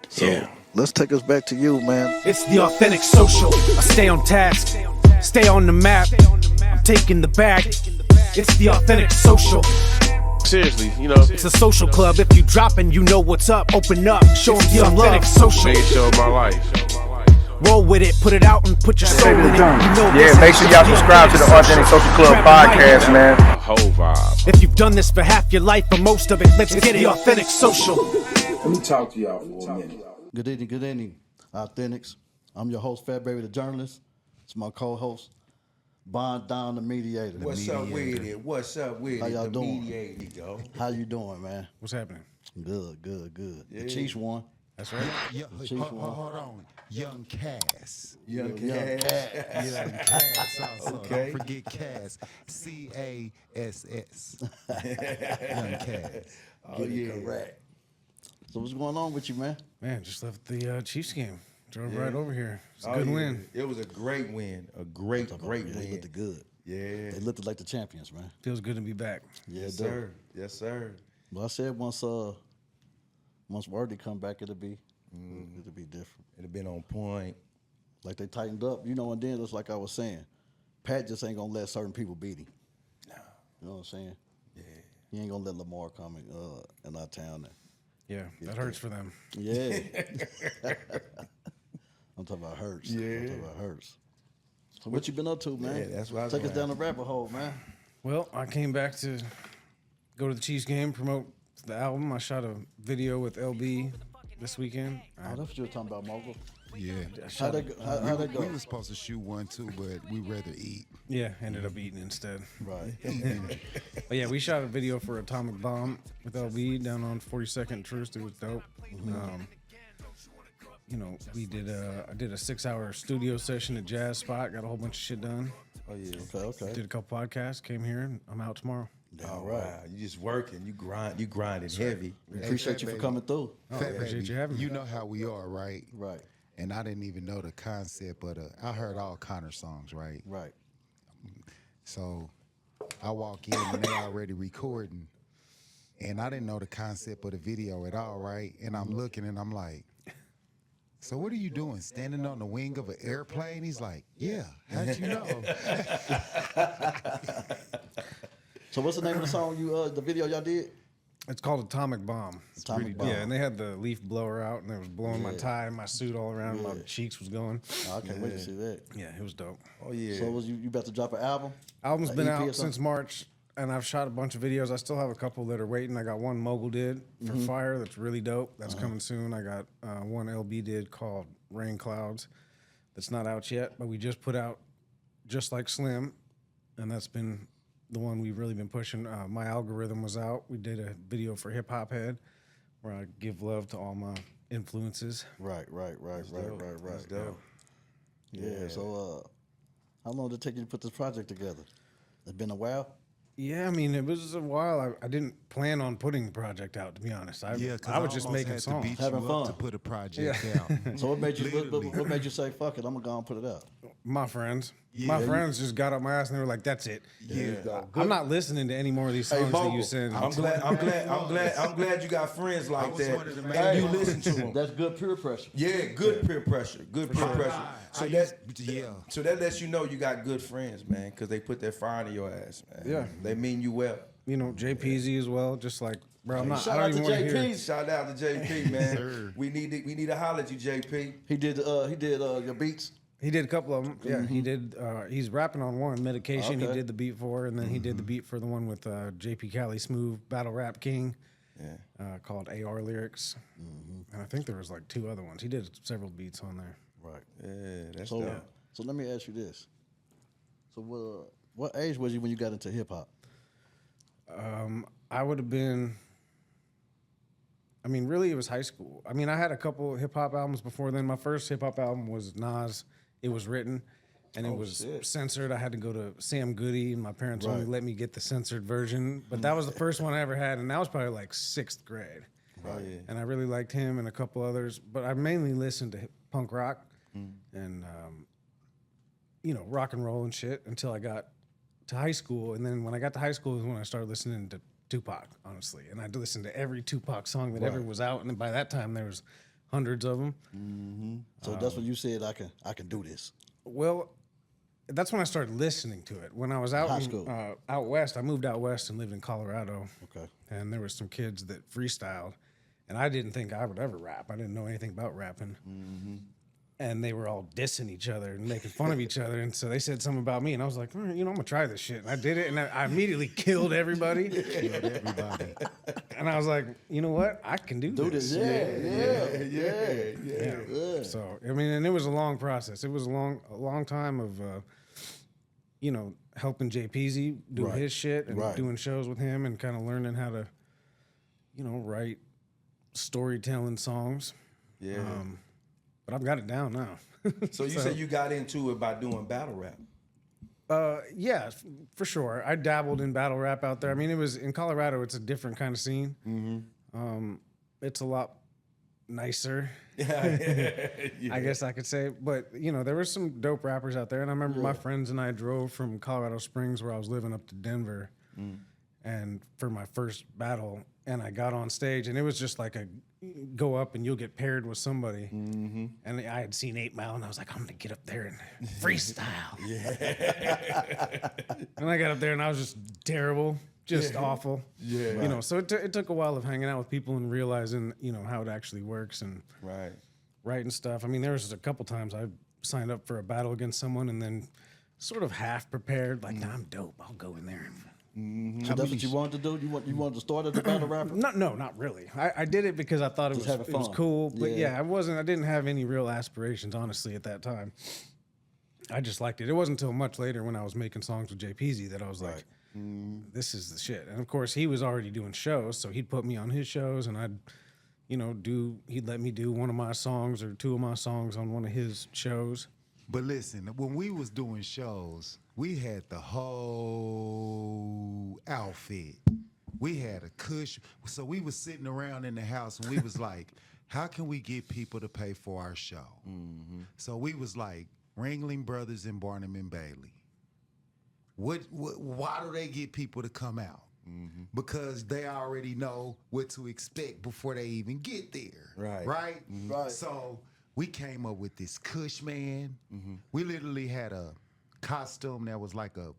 So let's take us back to you, man. It's the authentic social. I stay on task, stay on the map. I'm taking the bag. It's the authentic social. Seriously, It's a social club. If you dropping, you know what's up. Open up, show them some love. Social. Made show of my life. Roll with it, put it out and put your soul in it. Make sure y'all subscribe to the Authentic Social Club podcast, man. A whole vibe. If you've done this for half your life or most of it, let's get the authentic social. Let me talk to y'all for a minute. Good evening, Authentics. I'm your host, Fat Baby the journalist. It's my co-host, Bond Don the mediator. What's up with it? What's up with How it? y'all The doing? mediator, yo. How you doing, man? What's happening? Good. Yeah. The Chiefs won. That's right. Hold on. Young Cass. Young Young Cass. Young Cass also. Okay. Don't forget Cass. CASS. Young Cass. Oh, yeah. Correct. So what's going on with you, man? Man, just left the Chiefs game. Drove right over here. It's a good yeah. win. It was a great win. A great win. They looked good. Yeah. They looked like the champions, man. Feels good to be back. Yeah, Yes, it do. sir. Yes, sir. Well, I said once Worthy come back, it'll be different. It'd been on point. Like they tightened up, and then it's like I was saying, Pat just ain't gonna let certain people beat him. No. You know what I'm saying? Yeah. He ain't gonna let Lamar come in our town. Yeah, that hurts for them. Yeah. I'm talking about hurts. Yeah. I'm talking about hurts. So what you been up to, man? Yeah, that's what I was Take us gonna down the rabbit hole, man. Well, I came back to go to the Chiefs game, promote the album. I shot a video with LB this weekend. Oh, that's what you were talking about, Mogul. Yeah. How'd that go? We were supposed to shoot one too, but we rather eat. Yeah, ended up eating instead. Right. But yeah, we shot a video for Atomic Bomb with LB down on 42nd Troost. It was dope. I did a 6-hour studio session at Jazz Spot. Got a whole bunch of shit done. Oh, yeah. Okay. Did a couple podcasts. Came here and I'm out tomorrow. All right. Wow. You just working. You grinding heavy. We appreciate you for coming through. Fat appreciate baby, you having me. You know how we are, right? Right. And I didn't even know the concept, but I heard all Connor songs, right? Right. So I walk in and they already recording, and I didn't know the concept of the video at all, right? And I'm looking and I'm like, so what are you doing, standing on the wing of an airplane? He's like, yeah, how'd you know? So what's the name of the song the video y'all did? It's called Atomic Bomb. It's Atomic pretty Bomb. Yeah, and they had the leaf blower out and it was blowing my tie and my suit all around. My cheeks was going. Oh, I can't wait to see that. Yeah, it was dope. Oh, yeah. So you about to drop an album? Album's An been EP or out something? since March, and I've shot a bunch of videos. I still have a couple that are waiting. I got one Mogul did for Fire that's really dope. That's coming soon. I got one LB did called Rain Clouds that's not out yet, but we just put out Just Like Slim, and that's been the one we've really been pushing. My Algorithm was out. We did a video for Hip Hop Head where I give love to all my influences. Right. That's dope. Yeah. So how long did it take you to put this project together? It's been a while. Yeah, I mean, it was a while. I didn't plan on putting the project out, to be honest. I was just making had songs. to beat Having you fun. up to put a project out. So what made you Literally. what made you say fuck it? I'm gonna go and put it out. My friends. My friends just got up my ass and they were like, that's it. Yeah. I'm not listening to any more of these songs that you send. I'm glad you got friends like was that. one of the And main you ones. listen to them. That's good peer pressure. Yeah, good peer pressure. Good peer pressure. So that lets you know you got good friends, man, because they put their fire in your ass, man. Yeah. They mean you well. You know, JPZ as well, just like, bro, I Shout don't out even to want to hear. JP. Shout out to JP, man. Sir. We need to holler at you, JP. He did your beats. He did a couple of them. Yeah, he did. He's rapping on one, Medication. He Okay. did the beat for, and then he did the beat for the one with JP Cali Smooth, Battle Rap King, called AR Lyrics. And I think there was like 2 other ones. He did several beats on there. Right. Yeah, that's So dope. so let me ask you this. So what age was you when you got into hip hop? I would have been. I mean, really, it was high school. I mean, I had a couple hip hop albums before then. My first hip hop album was Nas. It was written, and it was censored. I had to go to Sam Goody, and my parents only let me get the censored version. But that was the first one I ever had, and that was probably like 6th grade. Right. Yeah. And I really liked him and a couple others. But I mainly listened to punk rock and rock and roll and shit until I got to high school. And then when I got to high school is when I started listening to Tupac, honestly. And I listened to every Tupac song that ever was out. And then by that time, there was hundreds of them. So that's when you said I can do this. Well, that's when I started listening to it. When I was out High in, school. out west, I moved out west and lived in Colorado. Okay. And there was some kids that freestyled, and I didn't think I would ever rap. I didn't know anything about rapping. And they were all dissing each other and making fun of each other. And so they said something about me, and I was like, all right, I'm gonna try this shit. And I did it, and I immediately killed everybody. Killed everybody. And I was like, you know what? I can do this. Yeah. So I mean, and it was a long process. It was a long time of, helping JPZ do Right. his shit and Right. doing shows with him and kind of learning how to, write storytelling songs. Yeah. But I've got it down now. So you said you got into it by doing battle rap. Yeah, for sure. I dabbled in battle rap out there. I mean, it was in Colorado. It's a different kind of scene. It's a lot nicer, I guess I could say. But there were some dope rappers out there, and I remember my friends and I drove from Colorado Springs, where I was living, up to Denver, and for my first battle, and I got on stage, and it was just like a go up and you'll get paired with somebody. And I had seen 8 Mile, and I was like, I'm gonna get up there and freestyle. And I got up there, and I was just terrible. Just awful. Yeah. So it took a while of hanging out with people and realizing, how it actually works and Right. writing stuff. I mean, there was a couple times I signed up for a battle against someone and then sort of half prepared, like, nah, I'm dope. I'll go in there. So that's what you wanted to do? You wanted to start as a battle rapper? No, not really. I did it because I thought it Just was having fun. cool. But Yeah. I didn't have any real aspirations, honestly, at that time. I just liked it. It wasn't until much later when I was making songs with JPZ that I was like, this is the shit. And of course, he was already doing shows, so he'd put me on his shows, and I'd, he'd let me do one of my songs or 2 of my songs on one of his shows. But listen, when we was doing shows, we had the whole outfit. We had a cush. So we was sitting around in the house, and we was like, how can we get people to pay for our show? So we was like, Ringling Brothers and Barnum and Bailey. Why do they get people to come out? Because they already know what to expect before they even get there. Right. Right? Right. So we came up with this Kush Man. We literally had a costume that was like a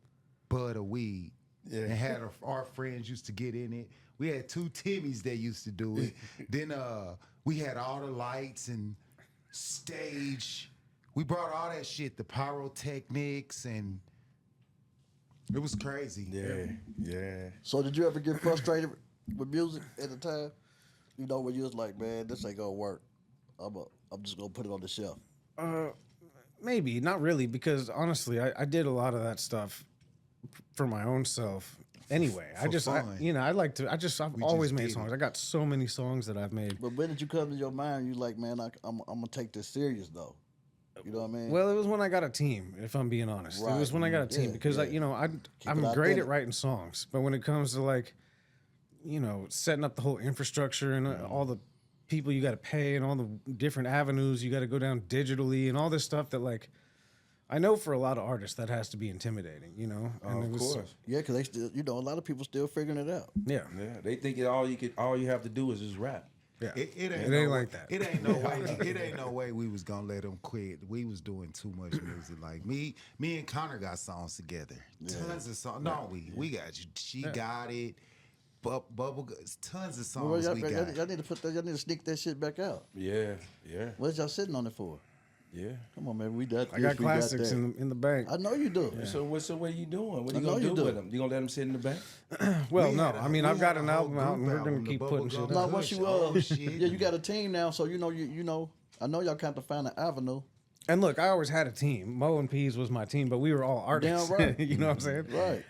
bud of weed. And had our friends used to get in it. We had 2 Timmys that used to do it. Then we had all the lights and stage. We brought all that shit, the pyrotechnics, and it was crazy. Yeah. So did you ever get frustrated with music at the time? Where you was like, man, this ain't gonna work. I'm just gonna put it on the shelf. Maybe, not really, because honestly, I did a lot of that stuff for my own self. Anyway, I've always made did songs. it. I got so many songs that I've made. But when did you come to your mind? You like, man, I'm gonna take this serious though. You know what I mean? Well, it was when I got a team, if I'm being honest. It was Right. when I got a team Yeah, because yeah. I'm it great authentic. at writing songs, but when it comes to setting up the whole infrastructure and all the people you got to pay and all the different avenues you got to go down digitally and all this stuff that I know for a lot of artists that has to be intimidating, And Of course. Yeah, because they still, a lot of people still figuring it out. Yeah. Yeah. They think all you have to do is just rap. Yeah. It It ain't ain't like that. It ain't no way. It ain't no way we was gonna let them quit. We was doing too much music. Like me and Connor got songs together. Tons of songs. No, we got you. She got it. Bubble, tons of songs Well, we y'all got. need to y'all need to sneak that shit back out. Yeah. What's y'all sitting on it for? Yeah. Come on, man. We got I got classics in the bank. I know you do. So what are you doing? What I are you know gonna you do do. with them? You gonna let them sit in the back? Well, We no. had a- I mean, we I've had got a an whole album out, and group we're gonna album, keep the putting shit Bubblegum out. Now, Kush, once you oh, shit. yeah, you got a team now, so you know. I know y'all kind of find an avenue. And look, I always had a team. Mo and Peas was my team, but we were all artists. Damn right. You know what I'm saying? Right.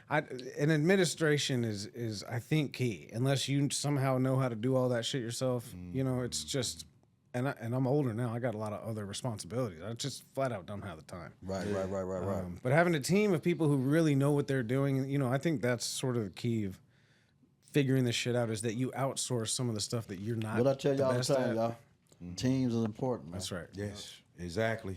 And administration is I think key. Unless you somehow know how to do all that shit yourself, it's just. And I'm older now. I got a lot of other responsibilities. I just flat out don't have the time. Right. But having a team of people who really know what they're doing, I think that's sort of the key of figuring this shit out is that you outsource some of the stuff that you're not. What I tell y'all all the best time, at. y'all. Teams is important, man. That's right. Yes. Exactly.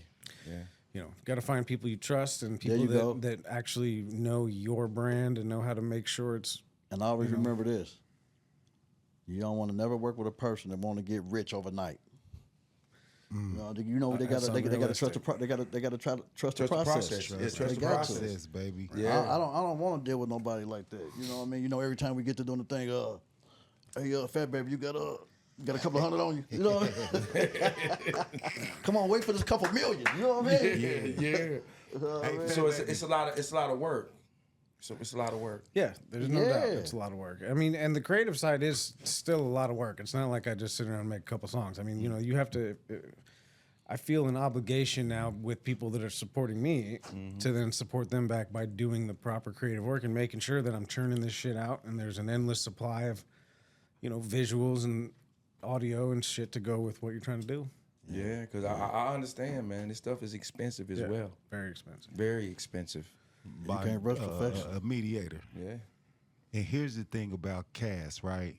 Yeah. Got to find people you trust and There you go. people that actually know your brand and know how to make sure it's. And always remember this. You don't want to never work with a person that want to get rich overnight. You know they That's gotta trust unrealistic. they gotta try to trust the Trust the process. process. Yeah, They trust the got process. to. Yes, baby. Yeah. I don't want to deal with nobody like that. You know what I mean? You know, every time we get to doing the thing, hey, Fat Baby, you got a couple of hundred on you. You know what I mean? Come on, wait for this couple million. You know what I mean? Yeah. So it's a lot of work. So it's a lot of work. Yeah, there's no doubt Yeah. it's a lot of work. I mean, and the creative side is still a lot of work. It's not like I just sit around and make a couple songs. I mean, you know, you have to. I feel an obligation now with people that are supporting me to then support them back by doing the proper creative work and making sure that I'm churning this shit out and there's an endless supply of, you know, visuals and audio and shit to go with what you're trying to do. Yeah, because I understand, man. This stuff is expensive as well. Very expensive. Very expensive. By can't rush perfection. a mediator. Yeah. And here's the thing about Cass, right?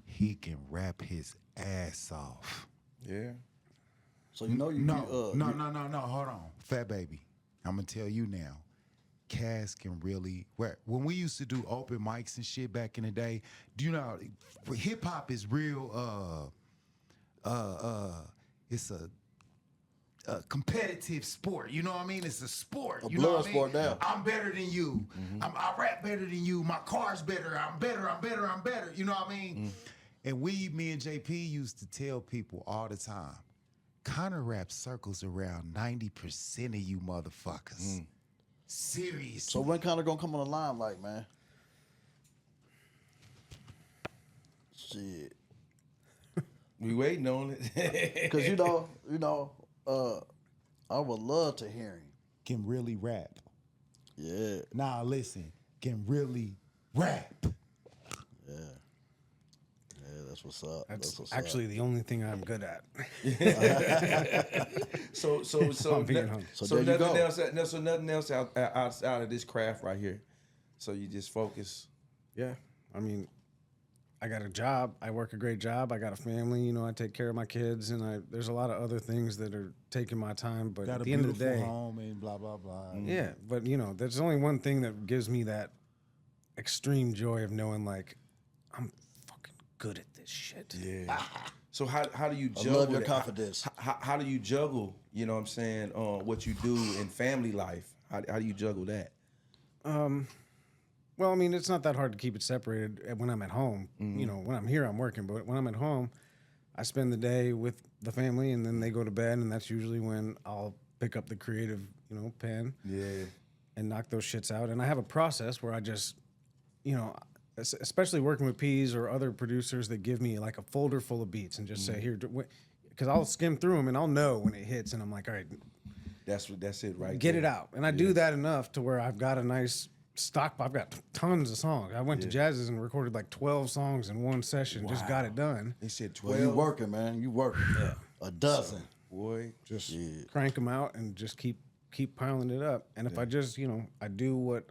He can rap his ass off. Yeah. So you know No, hold on. Fat Baby, I'm gonna tell you now. Cass can really rap. When we used to do open mics and shit back in the day, do you know hip hop is real it's a competitive sport, you know what I mean? It's a sport. You know blood what I mean? sport now. I'm better than you. I rap better than you. My car's better. I'm better. You know what I mean? And me and JP used to tell people all the time, Connor rap circles around 90% of you motherfuckers. Seriously. So when Connor gonna come on the limelight, man? Shit. We waiting on it. Because I would love to hear him. Can really rap. Yeah. Nah, listen, can really rap. Yeah, that's what's up. That's what's actually the only thing I'm good at. So I'm being humble. So there you nothing go. else. So nothing else outside of this craft right here. So you just focus. Yeah, I mean, I got a job. I work a great job. I got a family. You know, I take care of my kids, and there's a lot of other things that are taking my time. But Got at a the end of the beautiful day, home and blah, blah, blah. yeah. But you know, there's only one thing that gives me that extreme joy of knowing, like, I'm fucking good at this shit. Yeah. So how do you I juggle love your that? confidence. How do you juggle? You know what I'm saying? What you do in family life? How do you juggle that? Well, I mean, it's not that hard to keep it separated when I'm at home. You know, when I'm here, I'm working. But when I'm at home, I spend the day with the family, and then they go to bed, and that's usually when I'll pick up the creative, you know, pen and knock those shits out. And I have a process where I just, you know, especially working with P's or other producers that give me like a folder full of beats and just say, here, because I'll skim through them and I'll know when it hits, and I'm like, all right, That's it, right? get there. it out. And I do that enough to where I've got a nice stock. I've got tons of songs. I went to Jazz's and recorded like 12 songs in one session. Just got it done. They said Well, 12. you working, man. You working. Yeah. A dozen. Boy, Just crank them out and just keep piling it up. And if I just, you know, I do what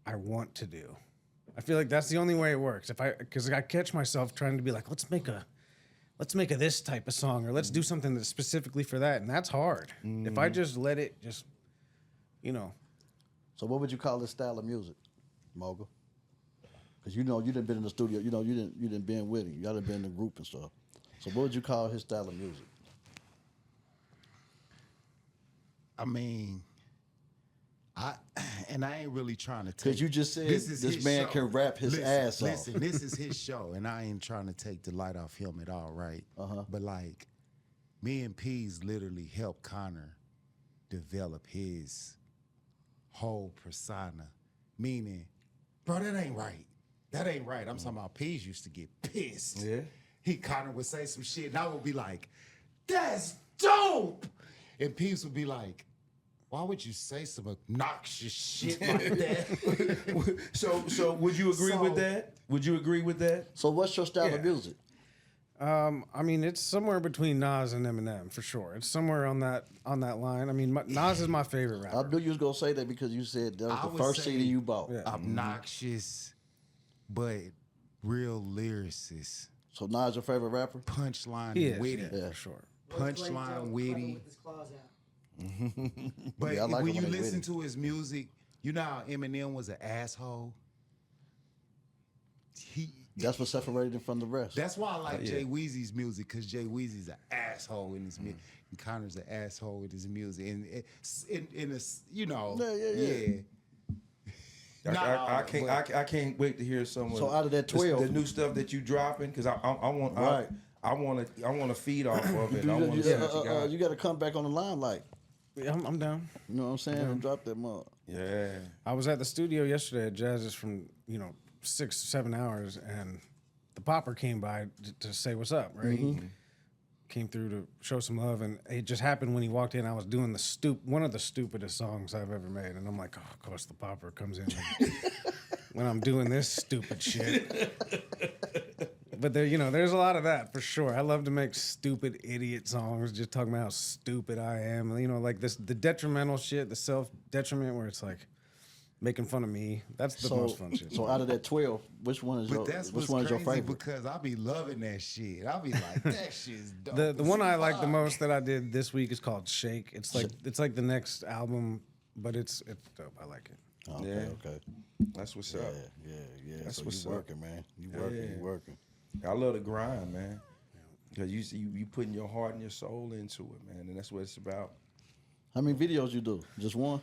I want to do. I feel like that's the only way it works. Because I catch myself trying to be like, let's make a this type of song, or let's do something that's specifically for that, and that's hard. If I just let it just, you know. So what would you call this style of music, Mogul? Because you know you done been in the studio. You know you didn't been with him. Y'all done been in the group and stuff. So what would you call his style of music? I mean, I ain't really trying to take. Because you just said is this his man show. can rap his ass off. Listen, this is his show, and I ain't trying to take the light off him at all, right? But like, me and P's literally helped Connor develop his whole persona. Meaning, bro, that ain't right. That ain't right. I'm talking about P's used to get pissed. Yeah. Connor would say some shit, and I would be like, that's dope. And P's would be like, why would you say some obnoxious shit like that? So would you agree with that? Would you agree with that? So what's your style of music? I mean, it's somewhere between Nas and Eminem for sure. It's somewhere on that line. I mean, Nas is my favorite rapper. I knew you was gonna say that because you said that I was the would first say CD you bought. obnoxious, but real lyricist. So Nas your favorite rapper? Punchline He is, witty. yeah, for sure. Punchline witty. But Yeah, I like when it you when they listen witty. to his music, you know how Eminem was an asshole? That's what separated him from the rest. That's why I like Jay Weezy's music, because Jay Weezy's an asshole in his music. And Connor's an asshole with his music. And in a, you know, I can't wait to hear some of So out of that 12, the new stuff that you dropping, because I want to feed off of it. I want to see what you got. you got to come back on the limelight. Yeah, I'm down. You know what I'm saying? And drop that mug. Yeah. I was at the studio yesterday at Jazz's from 6 7 hours, and the popper came by to say what's up. Right, came through to show some love, and it just happened when he walked in. I was doing one of the stupidest songs I've ever made, and I'm like, oh, of course the popper comes in when I'm doing this stupid shit. But there's a lot of that for sure. I love to make stupid idiot songs, just talking about how stupid I am. Like the detrimental shit, the self-detriment, where it's like making fun of me. That's the most fun shit. So out of that 12, which one is your favorite? Because I be loving that shit. I be like, that shit's dope. The one I like the most that I did this week is called Shake. It's like the next album, but it's dope. I like it. Okay. That's what's up. Yeah. That's so what's you up. working, man. You working. I love the grind, man. Because you putting your heart and your soul into it, man, and that's what it's about. How many videos you do? Just one?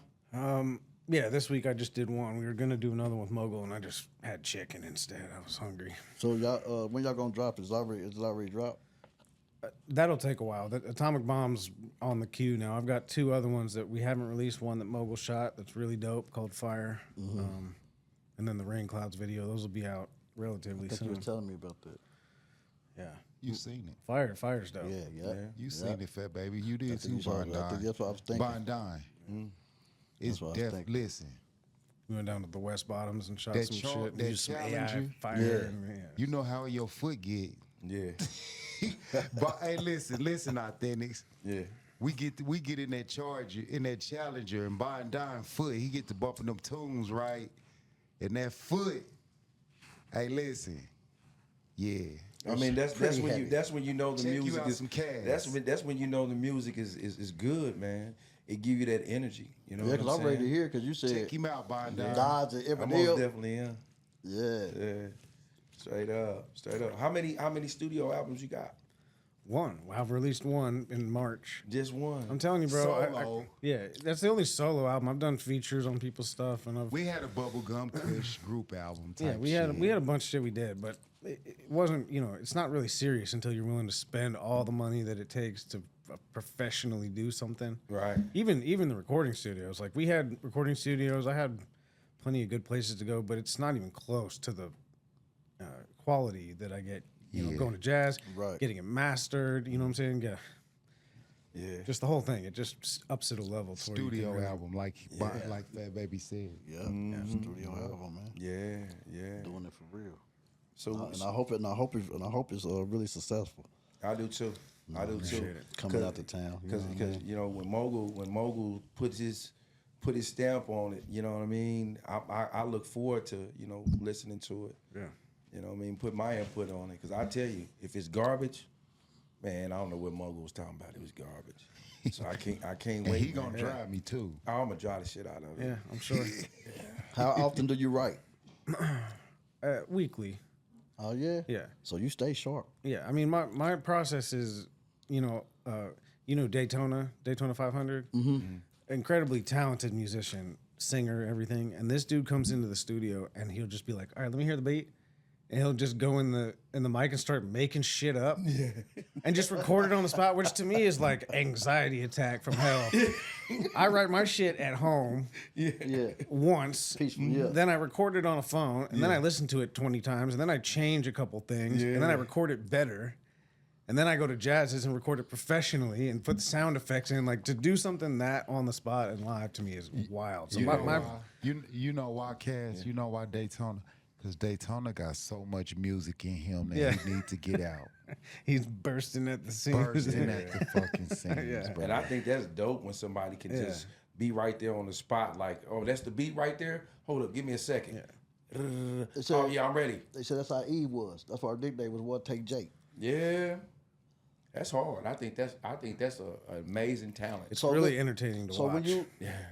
Yeah, this week I just did one. We were gonna do another with Mogul, and I just had chicken instead. I was hungry. So y'all, when y'all gonna drop it? Is it already dropped? That'll take a while. The Atomic Bomb's on the queue now. I've got 2 other ones that we haven't released. One that Mogul shot that's really dope called Fire, and then the Rain Clouds video. Those will be out relatively I think soon. you were telling me about that. Yeah, You seen it. Fire's dope. Yeah. You seen it, Fat Baby. You did too, you saw it. I think that's what I was thinking. Bondine. It's what I was thinking. listen. We went down to the West Bottoms and shot That some char- shit. And that used some AI Challenger. fire. You know how your foot get. Yeah. But hey, listen, Authentics. Yeah. We get in that Charger, in that Challenger, and Bondine foot, he get to bumping them tunes, right? And that foot, hey, listen, yeah. I mean that's when you know the Check you music out is some cash. that's when you know the music is good, man. It give you that energy, you know. Yeah, what because I'm ready to saying? hear. Because you said Check him out, Bondine. Dodge and I most Everdeal. definitely am. Yeah. Yeah. Straight up. How many studio albums you got? One. I've released one in March. Just one. I'm telling you, bro. Solo. Yeah, that's the only solo album. I've done features on people's stuff, and I've We had a Bubblegum Kush group album type yeah, we had a bunch of shit we did, but it wasn't. It's not really serious until you're willing to spend all the money that it takes to professionally do something. Right. Even the recording studios. Like we had recording studios. I had plenty of good places to go, but it's not even close to the quality that I get. Going to jazz, Right. getting it mastered. You know what I'm saying? Yeah. Just the whole thing. It just ups it a level. To where you can studio really- album, like Fat Baby said. Yeah. Studio album, man. Yeah. Doing it for real. So And I hope it's really successful. I do too. Coming out to town. Because when Mogul put his stamp on it, you know what I mean. I look forward to listening to it. Yeah. You know what I mean. Put my input on it because I tell you, if it's garbage, man, I don't know what Mogul was talking about. It was garbage. So I can't And wait. he gonna man. drive me too. I'm gonna drive the shit out of it. Yeah, I'm sure. How often do you write? Weekly. Oh yeah. Yeah. So you stay sharp. Yeah, I mean, my process is, Daytona 500, incredibly talented musician, singer, everything. And this dude comes into the studio and he'll just be like, "All right, let me hear the beat," and he'll just go in the mic and start making shit up, and just record it on the spot, which to me is like anxiety attack from hell. I write my shit at home, Yeah. once, Peaceful, yeah. then I record it on a phone, and then I listen to it 20 times, and then I change a couple things, and then I record it better, and then I go to Jazz's and record it professionally and put the sound effects in. Like, to do something that on the spot and live to me is wild. So You my know why? You know why, Cass? You know why Daytona? Because Daytona got so much music in him that he need to get out. he's bursting at the seams. Bursting at the fucking seams, bro. And I think that's dope when somebody can just be right there on the spot. Like, oh, that's the beat right there. Hold up, give me a second. Oh yeah, I'm ready. They said that's how Eve was. That's why our nickname was "What Take Jake." Yeah, that's hard. I think that's an amazing talent. It's really entertaining to So watch.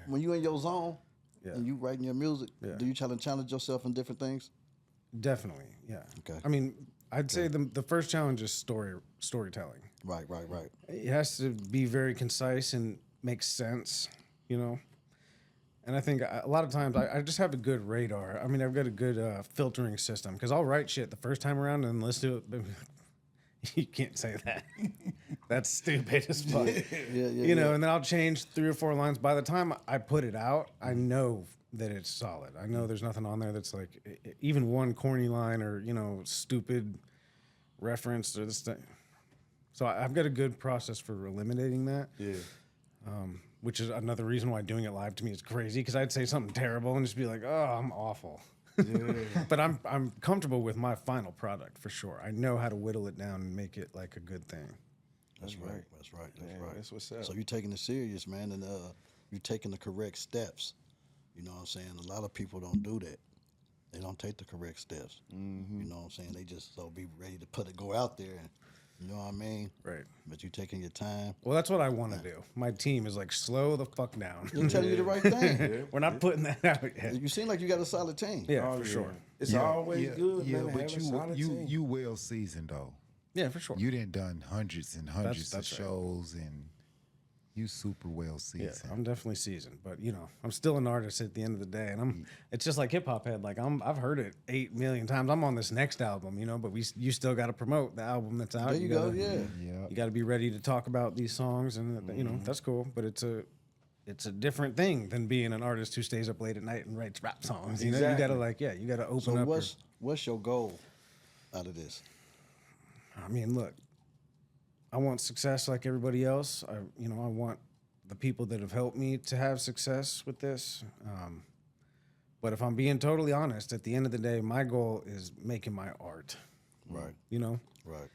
when you in your zone and you writing your music, do you challenge yourself in different things? Definitely, yeah. Okay. I mean, I'd say the first challenge is storytelling. Right. It has to be very concise and make sense, you know. And I think a lot of times I just have a good radar. I mean, I've got a good filtering system because I'll write shit the first time around and listen to it. You can't say that. That's stupid as fuck. You know, and then I'll change 3 or 4 lines. By the time I put it out, I know that it's solid. I know there's nothing on there that's like even one corny line or, you know, stupid reference or this thing. So I've got a good process for eliminating that. Yeah. Which is another reason why doing it live to me is crazy because I'd say something terrible and just be like, "Oh, I'm awful." But I'm comfortable with my final product for sure. I know how to whittle it down and make it like a good thing. That's right. That's what's up. So you're taking it serious, man, and you're taking the correct steps. You know what I'm saying? A lot of people don't do that. They don't take the correct steps. You know what I'm saying? They just be ready to go out there and, you know what I mean? Right. But you taking your time. Well, that's what I want to do. My team is like, slow the fuck down. They're telling you the right thing. We're not putting that out yet. You seem like you got a solid team. Yeah, for sure. It's always good, Yeah, man. but to have a solid team. you well seasoned though. Yeah, for sure. You done done hundreds and hundreds That's of right. shows, and you super well Yeah, seasoned. I'm definitely seasoned, but you know, I'm still an artist at the end of the day, and it's just like hip hop head. Like I've heard it 8 million times. I'm on this next album, you know, but you still got to promote the album that's out. There you go, gotta, yeah. You got to be ready to talk about these songs, and you know that's cool. But it's a different thing than being an artist who stays up late at night and writes rap songs. You know, you got to you got to open So up. what's your goal out of this? I mean, look, I want success like everybody else. I want the people that have helped me to have success with this. But if I'm being totally honest, at the end of the day, my goal is making my art. Right. You know, Right.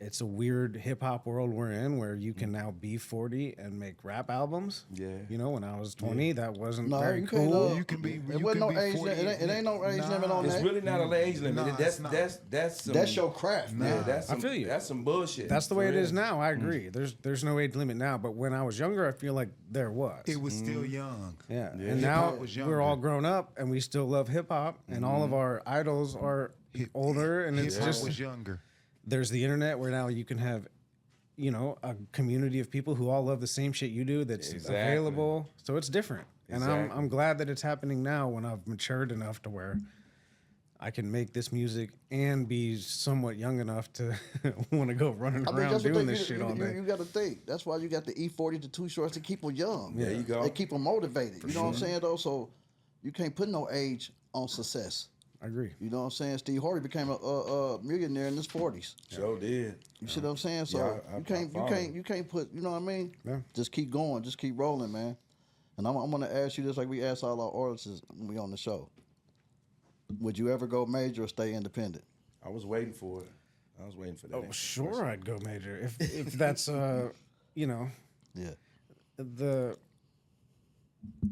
it's a weird hip hop world we're in where you can now be 40 and make rap albums. Yeah. You know, when I was 20, that wasn't No, very you can't, cool. You can be. It you wasn't can no be age 40 limit. It ain't no age limit on It's that. really not an age limit. Nah, that's it's not. that's some, That's your craft, man. yeah. That's some, I feel you. That's some bullshit. That's the way For it is real. now. I agree. There's no age limit now, but when I was younger, I feel like there was. It was still young. Yeah. And Hip now hop was we're younger. all grown up and we still love hip hop and all of our idols are older and it's Hip hop just was younger. there's the internet where now you can have, you know, a community of people who all love the same shit you do that's Exactly. available. So it's different. And Exactly. I'm glad that it's happening now when I've matured enough to where I can make this music and be somewhat young enough to want to go running I mean, around that's the doing thing. this shit all day. You got to think. That's why you got the E40 to Too Shorts to keep them young. There you go. They keep them motivated. You know what I'm saying, though? So you can't put no age on success. I agree. You know what I'm saying? Steve Harvey became a millionaire in his 40s. Sure did. You see what I'm saying? So Yeah, I you can't put. You know what I mean? Yeah. Just keep going. Just keep rolling, man. And I'm gonna ask you this like we ask all our artists when we on the show. Would you ever go major or stay independent? I was waiting for it. I was waiting for that. Oh, sure, I'd go major if that's you know, Yeah. the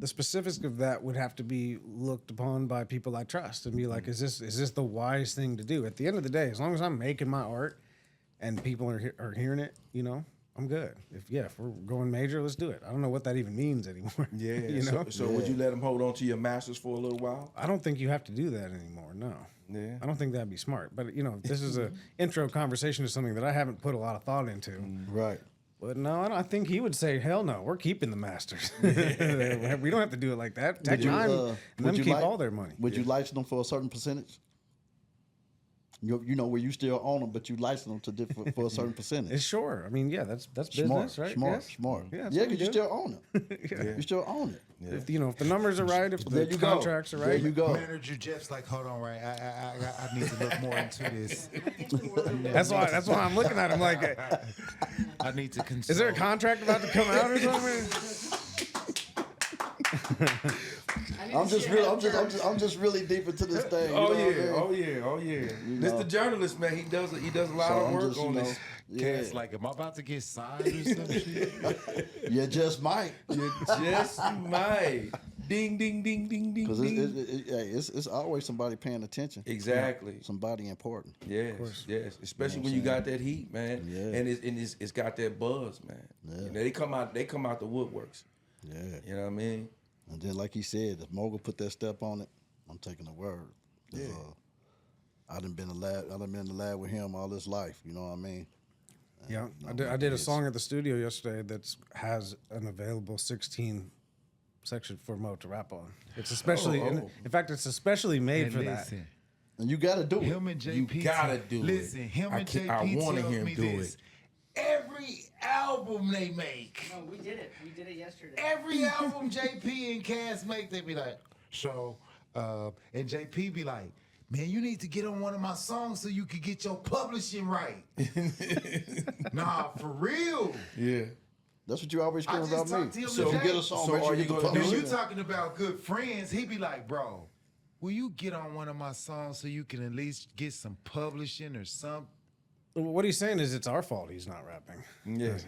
specifics of that would have to be looked upon by people I trust and be like, is this the wise thing to do? At the end of the day, as long as I'm making my art and people are hearing it, you know, I'm good. If we're going major, let's do it. I don't know what that even means anymore. Yeah. you know. So would you let them hold on to your masters for a little while? I don't think you have to do that anymore. No. Yeah. I don't think that'd be smart. But you know, this is a intro conversation to something that I haven't put a lot of thought into. Right. But no, I think he would say, hell no, we're keeping the masters. We don't have to do it like that. Tech Nine, and them keep all their money. Would you license them for a certain percentage? You know where you still own them, but you license them for a certain percentage. It's sure. I mean, yeah, that's Smart, business, right? smart, Yes. smart. Yeah, Yeah, that's what because we you do. still own it. You still own it. If the numbers are right, if There the you go. contracts are There right, you go. Manager Jeff's like, hold on, right? I need to look more into this. that's why I'm looking at him like, I need to consult. is there a contract about to come out or something? I'm just really deep into this thing. You Oh know yeah, what I mean? oh yeah. This the journalist, man. He does a lot So of I'm work just, on you know, this. yeah. Cat's like, am I about to get signed or some shit? You just might. You just might. Ding, ding, ding, ding, ding, Because ding. it's always somebody paying attention. Exactly. Somebody important. Yes. Especially when you got that heat, man. Yeah. And it's got that buzz, man. Yeah. You know, they come out the woodworks. Yeah. You know what I mean? And then, like he said, if Mogul put that step on it, I'm taking the word. 'Cause, I done been in the lab with him all his life. You know what I mean? Yeah, I did a song at the studio yesterday that has an available 16 section for Mo to rap on. It's especially, in fact, it's especially made for that. And you got to do it. Him and JP. You gotta do it. Listen, him and JP I wanna tells hear him me do this. it. Every album they make, No, we did it. We did it yesterday. every album JP and Cass make, they be like, so, and JP be like, man, you need to get on one of my songs so you can get your publishing right. Nah, for real. Yeah. That's what you always I scream just about talked me. to him So today. get a song, So make sure are you you get the gonna do Now publishing. you talking about good friends, he be like, bro, will you get on one of my songs so you can at least get some publishing or something? What he's saying is it's our fault he's not rapping. Yeah.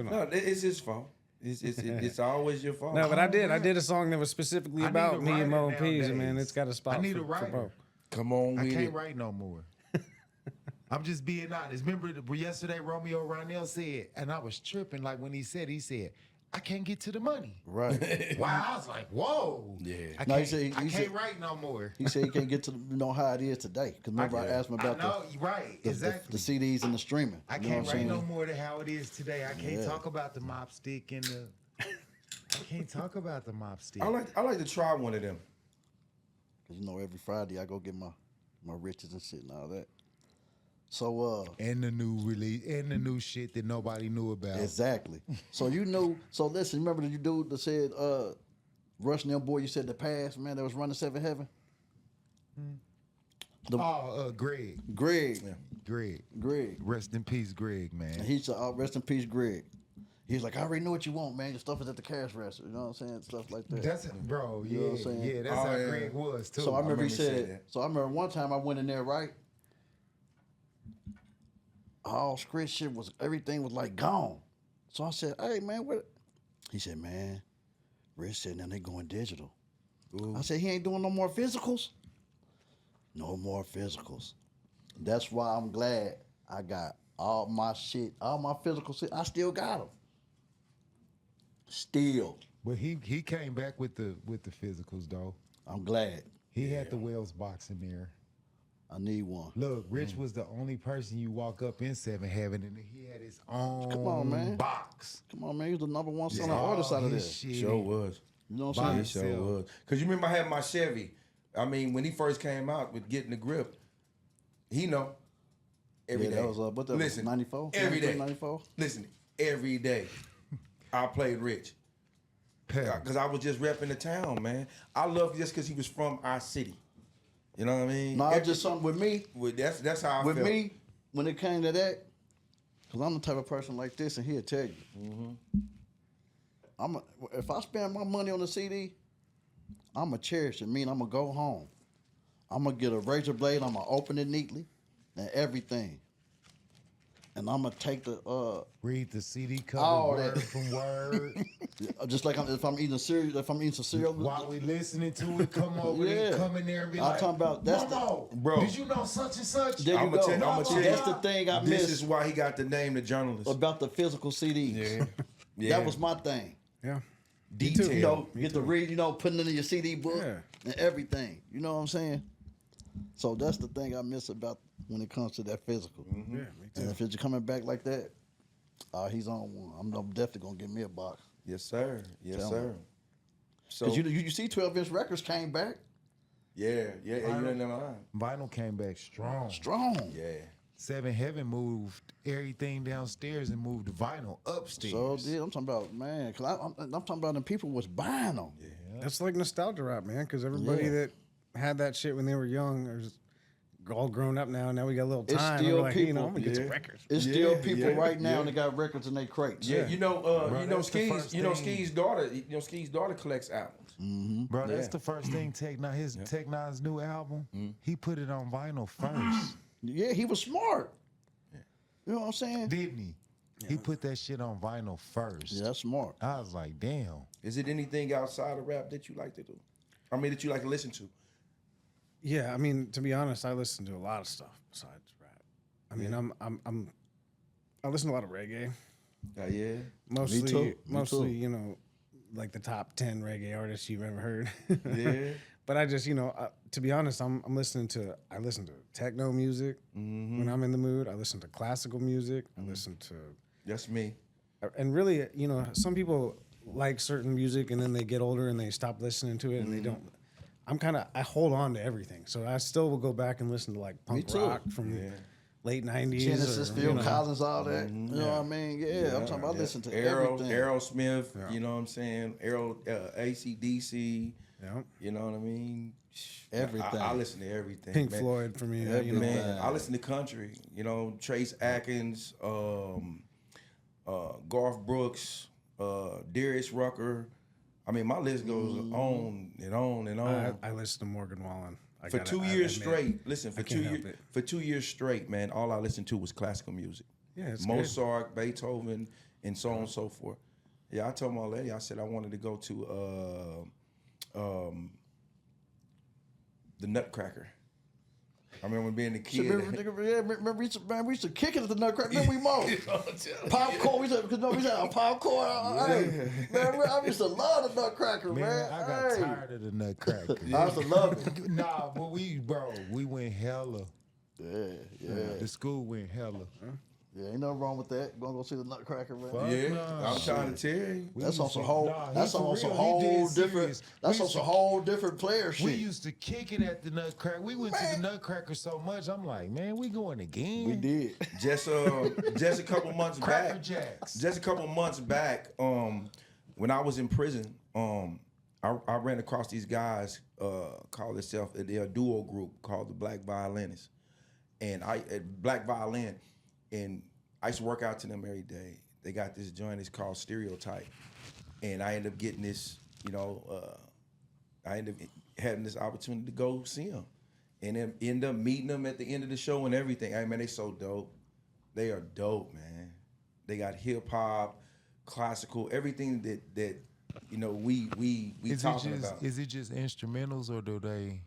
No, it's his fault. It's always your fault. No, but I did a song that was specifically I need about a me and Mo writer P's, and man, nowadays. it's got a spot I need for, a writer. for Mo. Come on I with can't it. write no more. I'm just being honest. Remember yesterday Romeo Ronell said, and I was tripping like when he said, I can't get to the money. Right. Wow, I was like, whoa. Yeah. I No, he can't, said- he I can't said- write no more. He said he can't get to how it is today. Because remember I asked him I about know, right, the exactly. CDs and the streaming. I You know can't what I'm write saying? no more than how it is today. I can't Yeah. talk about the mop stick and the. I can't talk about the mop stick. I like to try one of them. Because, every Friday I go get my riches and shit and all that. So, And the new release and the new shit that nobody knew about. exactly. So so listen, remember the dude that said, Rush and them boy, you said the past, man, that was running Seven Heaven? Greg. Greg. Rest in peace, Greg, man. And he said, rest in peace, Greg. He's like, I already know what you want, man. Your stuff is at the cash register. You know what I'm saying? Stuff like that. That's bro, You know what I'm saying? yeah. That's how Greg was too. So I remember he remember he said said, that. so I remember one time I went in there, right? All script shit everything was like gone. So I said, hey man, what? He said, man, Rich said now they going digital. I said, he ain't doing no more physicals? No more physicals. That's why I'm glad I got all my shit, all my physical shit. I still got them. Still. But he came back with the physicals though. I'm glad. He had the Wells box in there. I need one. Look, Rich was the only person you walk up in Seven Heaven, and he had his own Come on, man. box. Come on, man. He was the number one selling artist out of his this. shit. Sure was. You know what By I'm saying? Sure himself. was. Because you remember I had my Chevy. I mean, when he first came out with Getting the Grip, he know. Every day. That was, what that was, 94? Every day. 94? Listen, every day I played Rich. Because I was just repping the town, man. I love just because he was from our city. You know what I mean? No, it's just something with me. That's how I With felt. me, when it came to that, because I'm the type of person like this, and he'll tell you. If I spend my money on a CD, I'm going to cherish it. Mean I'm going to go home. I'm going to get a razor blade. I'm going to open it neatly and everything. And I'm going to take the... Read the CD cover All word that. from word. just like if I'm eating cereal, some cereal... While we listening to it, come over there, come in there and be I'm like, talking about that's Momo, Bro. did you know such and such? There you I'ma go. I'ma tell you. That's the thing I This miss is why he got the name the journalist. about the physical CDs. Yeah. Yeah. That was my thing. Yeah. Detail. You know, get to read, putting it in your CD book Yeah. and everything. You know what I'm saying? So that's the thing I miss about when it comes to that physical. Yeah, me too. And if it's coming back like that, he's on one. I'm definitely gonna get me a box. Yes, sir. Yes, Tell sir. me. So Cause you see 12-inch records came back yeah, you ain't never lying. Vinyl came back strong. strong. Yeah. Seven Heaven moved everything downstairs and moved the vinyl upstairs. So did I'm talking about, man, cause I'm talking about them people was buying them. That's like nostalgia rap, man, because everybody Yeah. that had that shit when they were young is all grown up now. Now we got a little It's time. still We're like, hey, people. I'm gonna get some Yeah. records. It's still Yeah, people yeah, right now yeah. that got records in their crates. Yeah, that's the Skis. first You know, thing. Skis' daughter collects albums. Bro, that's Yeah. the first thing Tech Nine's new album. He put it on vinyl first, Yeah, he was smart. You know what I'm saying? didn't he? He put that shit on vinyl first. Yeah, that's smart. I was like, damn. Is it anything outside of rap that you like to do? I mean, that you like to listen to? Yeah, I mean, to be honest, I listen to a lot of stuff besides rap. I mean, I listen to a lot of reggae. Yeah. Mostly, Me too. you know, like the top 10 reggae artists you've ever heard. Yeah. But I just, to be honest, I listen to techno music when I'm in the mood. I listen to classical music. I listen to, That's me. and really, some people like certain music and then they get older and they stop listening to it and they don't. I hold on to everything. So I still will go back and listen to like punk too. rock from late 90s. Genesis, or, Phil Collins, all that. You know what I mean? Yeah, I'm talking about listen to everything. Aerosmith, you know what I'm saying? AC/DC. Yeah. You know what I mean? Everything. I listen to everything. Pink man. Floyd for me. Man, I listen to country. Trace Atkins, Garth Brooks, Darius Rucker. I mean, my list goes on and on and on. I listen to Morgan Wallen. For 2 years straight, listen, for 2 years straight, man, all I listened to was classical music. Yeah, it's Mozart, Beethoven, and so on and so forth. Yeah, I told my lady, I said I wanted to go to the Nutcracker. I remember being a kid. Remember we used to kick it at the Nutcracker. Remember we more popcorn. We used to popcorn. Hey, man, I used to love the Nutcracker, man. I got tired of the Nutcracker. I used to love it. Nah, but we went hella. Yeah. The school went hella. Yeah, ain't nothing wrong with that. Gonna go see the Nutcracker, man. I'm trying to tell you. That's on some whole. That's on some whole different. That's on some whole different player shit. We used to kick it at the Nutcracker. We went to the Nutcracker so much. I'm like, man, we going again. We did. Just a couple months Cracker back. Jacks. Just a couple months back, when I was in prison, I ran across these guys called themselves a duo group called the Black Violinists, and Black Violin. And I used to work out to them every day. They got this joint, it's called Stereotype. And I ended up getting this, I ended up having this opportunity to go see them. And then end up meeting them at the end of the show and everything. Hey, man, they so dope. They are dope, man. They got hip hop, classical, everything that we talking about. Is it just instrumentals or do they?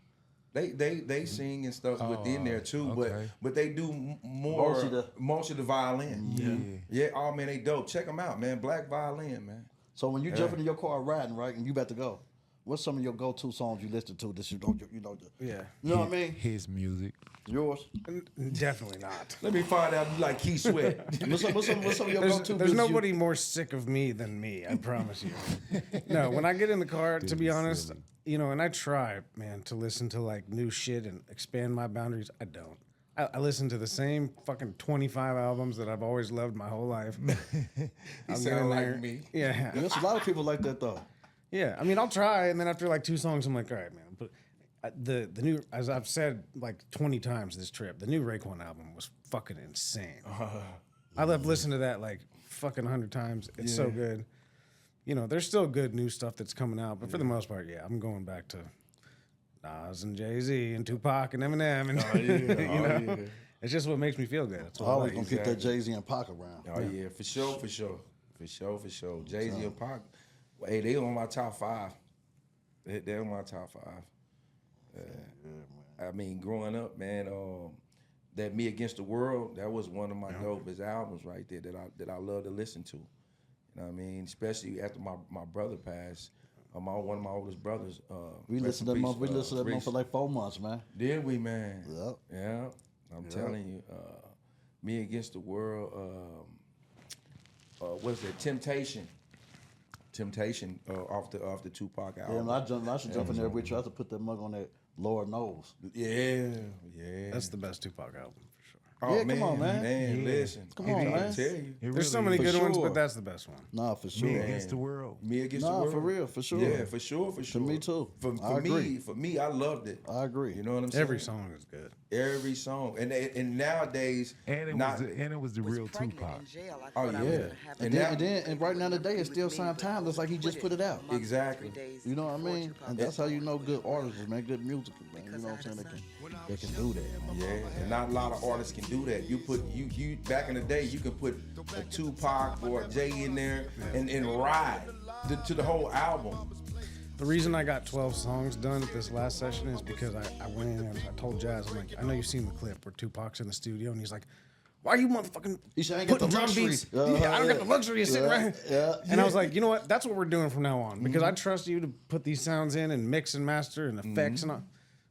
They sing and stuff within there too, okay. but they do more most of the violin. Yeah. Oh man, they dope. Check them out, man. Black Violin, man. So when you jump into your car riding, right, and you about to go, what's some of your go-to songs you listen to that you know? Yeah. You know what I mean? His music. Yours? Definitely not. Let me find out you like Keith Sweat. What's some of your go-to? There's nobody more sick of me than me, I promise you. No, when I get in the car, to be honest, and I try, man, to listen to like new shit and expand my boundaries. I don't. I listen to the same fucking 25 albums that I've always loved my whole life. You sound like me. Yeah. There's a lot of people like that though. Yeah, I mean, I'll try, and then after like 2 songs, I'm like, all right, man. But the new, as I've said like 20 times this trip, the new Raekwon album was fucking insane. I've listened to that like fucking 100 times. It's so good. There's still good new stuff that's coming out, but for the most part, I'm going back to Nas and Jay-Z and Tupac and Eminem, and it's just what makes me feel good. That's I what always I like. gonna get that Jay-Z and Pac around. Oh yeah, for sure. Jay-Z and Pac, hey, they on my top 5. They're on my top 5. I mean, growing up, man, that Me Against the World, that was one of my dopest albums right there that I love to listen to. You know what I mean? Especially after my brother passed. One of my oldest brothers. We listened to that month. We listened to that month for like 4 months, man. Did we, man? Yep. Yeah. I'm telling you, Me Against the World. What is it? Temptation off the Tupac album. Yeah, I should jump in there with you. I have to put that mug on that. Lord knows. Yeah. That's the best Tupac album for sure. Oh, Yeah, come on, man. Listen. Come on, man. I tell you. There's so many For good ones, sure. but that's the best one. Nah, for sure. Me Against the World. Me Against the Nah, World. for real, for sure. Yeah, for sure. me too. I agree. For me, I loved it. I agree. You know what I'm saying? Every song is good. Every song, and nowadays, And it was the real Tupac. Oh yeah, And right now today it still sounds timeless, like he just put it out. Exactly. You know what I mean? And that's how you know good artists, man, good music, man. You know what I'm saying? They can do that. Yeah, and not a lot of artists can do that. You put you back in the day, you could put a Tupac or a Jay in there and ride to the whole album. The reason I got 12 songs done at this last session is because I went in and I told Jazz, I'm like, I know you've seen the clip where Tupac's in the studio and he's like, why are you motherfucking He said, I ain't got putting the drum luxury. beats? I don't got the luxury of sitting right here. Yeah. And I was like, you know what? That's what we're doing from now on because I trust you to put these sounds in and mix and master and effects and all.